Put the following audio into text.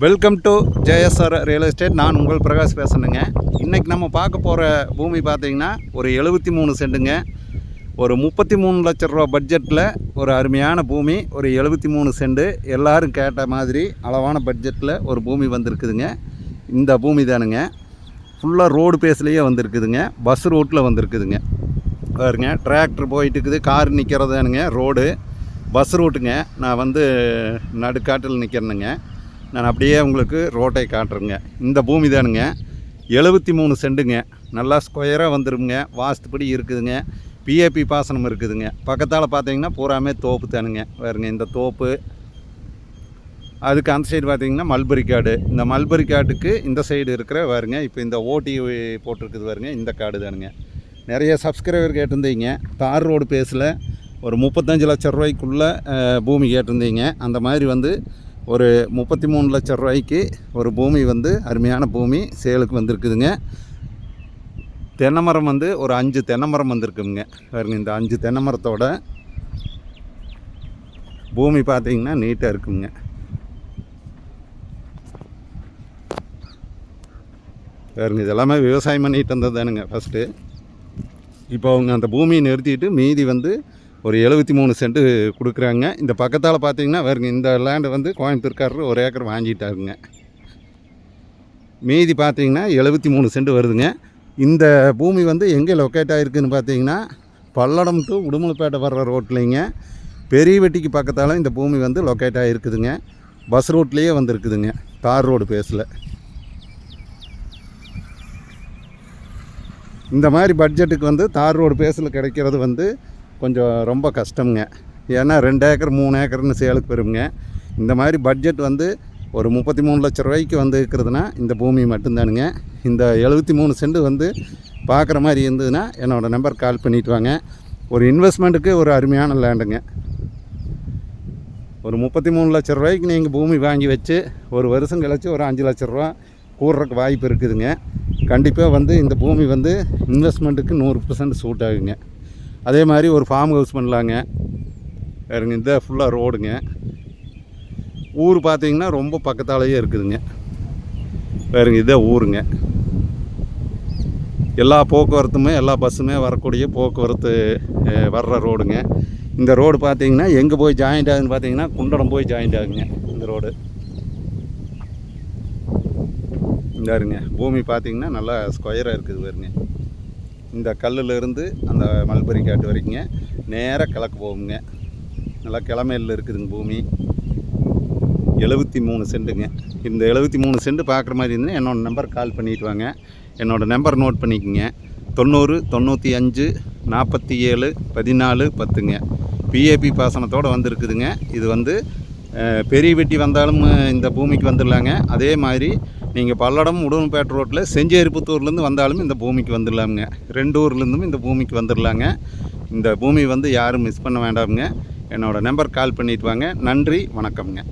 Welcome to JSR real estate. நான் உங்கள் பிரகாஷ் பேசணுங்க. இன்றைக்கி நம்ம பார்க்க போகிற பூமி பார்த்திங்கன்னா ஒரு 73 சென்ட்டுங்க. ஒரு 33 லட்ச ரூபா பட்ஜெட்டில் ஒரு அருமையான பூமி. ஒரு 73 சென்ட்டு எல்லோரும் கேட்ட மாதிரி அளவான பட்ஜெட்டில் ஒரு பூமி வந்திருக்குதுங்க. இந்த பூமி தானுங்க. ஃபுல்லாக ரோடு பேஸ்லேயே வந்திருக்குதுங்க. பஸ் ரூட்டில் வந்திருக்குதுங்க. பாருங்க, டிராக்டர் போயிட்டு இருக்குது, கார் நிற்கிறதானுங்க ரோடு. பஸ் ரூட்டுங்க. நான் நடுக்காட்டில் நிற்கிறேனுங்க. நான் அப்படியே உங்களுக்கு ரோட்டை காட்டுறேங்க. இந்த பூமி தானுங்க. 73 சென்ட்டுங்க. நல்லா ஸ்கொயராக வந்துருங்க. வாஸ்துப்படி இருக்குதுங்க. பிஏபி பாசனம் இருக்குதுங்க. பக்கத்தால் பார்த்தீங்கன்னா பூராமே தோப்பு தானுங்க. பாருங்க, இந்த தோப்பு. அதுக்கு அந்த சைடு பார்த்தீங்கன்னா மல்பரி காடு. இந்த மல்பரி காட்டுக்கு இந்த சைடு இருக்கிற பாருங்க, இப்போ இந்த ஓட்டி போட்டிருக்குது பாருங்க, இந்த காடு தானுங்க. நிறைய சப்ஸ்கிரைபர் கேட்டிருந்தீங்க. தார் ரோடு பேஸில் ஒரு 35 லட்ச ரூபாய்க்குள்ளே பூமி கேட்டிருந்தீங்க. அந்த மாதிரி ஒரு 33 லட்ச ரூபாய்க்கு ஒரு பூமி அருமையான பூமி சேலுக்கு வந்திருக்குதுங்க. தென்னை மரம் ஒரு 5 தென்னை மரம் வந்திருக்குங்க. பாருங்க, இந்த 5 தென்னை மரத்தோட பூமி பார்த்திங்கன்னா நீட்டாக இருக்குங்க. பாருங்க, இதெல்லாமே விவசாயம் பண்ணிட்டு வந்தது தானுங்க ஃபஸ்ட்டு. இப்போ அவங்க அந்த பூமியை நிறுத்திட்டு மீதி ஒரு 73 சென்ட்டு கொடுக்குறாங்க. இந்த பக்கத்தால் பார்த்தீங்கன்னா பாருங்க, இந்த லேண்டு கோயம்புத்தூர்காரர் 1 ஏக்கர் வாங்கிட்டாருங்க. மீதி பார்த்தீங்கன்னா 73 சென்ட் வருதுங்க. இந்த பூமி எங்கே லொக்கேட் ஆகிருக்குன்னு பார்த்தீங்கன்னா பல்லடம் டு உடுமலைப்பேட்டை வர்ற ரோட்லேங்க, பெரியவெட்டிக்கு பக்கத்தால் இந்த பூமி லொக்கேட் ஆகிருக்குதுங்க. பஸ் ரோட்லேயே வந்திருக்குதுங்க, தார் ரோடு பேஸில். இந்த மாதிரி பட்ஜெட்டுக்கு தார் ரோடு பேஸில் கிடைக்கிறது கொஞ்சம் ரொம்ப கஷ்டம்ங்க. ஏன்னா 2 ஏக்கர் 3 ஏக்கர்னு சேலுக்கு வருங்க. இந்த மாதிரி பட்ஜெட் ஒரு 33 லட்ச ரூபாய்க்கு இருக்கிறதுனா இந்த பூமி மட்டும்தானுங்க. இந்த 73 சென்ட் பார்க்குற மாதிரி இருந்ததுன்னா என்னோடய நம்பர் கால் பண்ணிவிட்டு வாங்க. ஒரு இன்வெஸ்ட்மெண்ட்டுக்கு ஒரு அருமையான லேண்டுங்க. ஒரு 33 லட்ச ரூபாய்க்கு நீங்கள் பூமி வாங்கி வச்சு ஒரு வருஷம் கழிச்சு ஒரு 5 லட்ச ரூபா கூடுறதுக்கு வாய்ப்பு இருக்குதுங்க. கண்டிப்பாக இந்த பூமி இன்வெஸ்ட்மெண்ட்டுக்கு 100% சூட் ஆகுங்க. அதே மாதிரி ஒரு ஃபார்ம் ஹவுஸ் பண்ணலாங்க. வேறுங்க, இந்த ஃபுல்லாக ரோடுங்க. ஊர் பார்த்திங்கன்னா ரொம்ப பக்கத்தாலேயே இருக்குதுங்க. வேறுங்க, இதே ஊருங்க. எல்லா போக்குவரத்துமே, எல்லா பஸ்ஸுமே வரக்கூடிய போக்குவரத்து வர்ற ரோடுங்க. இந்த ரோடு பார்த்திங்கன்னா எங்கே போய் ஜாயிண்ட் ஆகுதுன்னு பார்த்தீங்கன்னா குண்டடம் போய் ஜாயிண்ட் ஆகுங்க இந்த ரோடு. இந்தாருங்க, பூமி பார்த்திங்கன்னா நல்லா ஸ்கொயராக இருக்குது பாருங்க. இந்த கல்லிலிருந்து அந்த மல்பரி காட்டு வரைக்குங்க நேராக கிழக்கு போகுங்க. நல்லா கிழமையில் இருக்குதுங்க பூமி. 73 சென்ட்டுங்க. இந்த 73 சென்ட் பார்க்குற மாதிரி இருந்துன்னா என்னோடய நம்பர் கால் பண்ணிவிட்டு வாங்க. என்னோடய நம்பர் நோட் பண்ணிக்கோங்க. 90 95 47 14 10ங்க. பிஏபி பாசனத்தோடு வந்திருக்குதுங்க. இது பெரிய வெட்டி வந்தாலும் இந்த பூமிக்கு வந்துடலாங்க. அதே மாதிரி நீங்கள் பல்லடம் உடுமலைப்பேட்டை ரோட்டில் செஞ்சேரிப்புத்தூர்லேருந்து வந்தாலும் இந்த பூமிக்கு வந்துடலாமுங்க. 2 ஊர்லேருந்தும் இந்த பூமிக்கு வந்துடலாங்க. இந்த பூமி யாரும் மிஸ் பண்ண வேண்டாமுங்க. என்னோடய நம்பர் கால் பண்ணிவிட்டு வாங்க. நன்றி, வணக்கம்ங்க.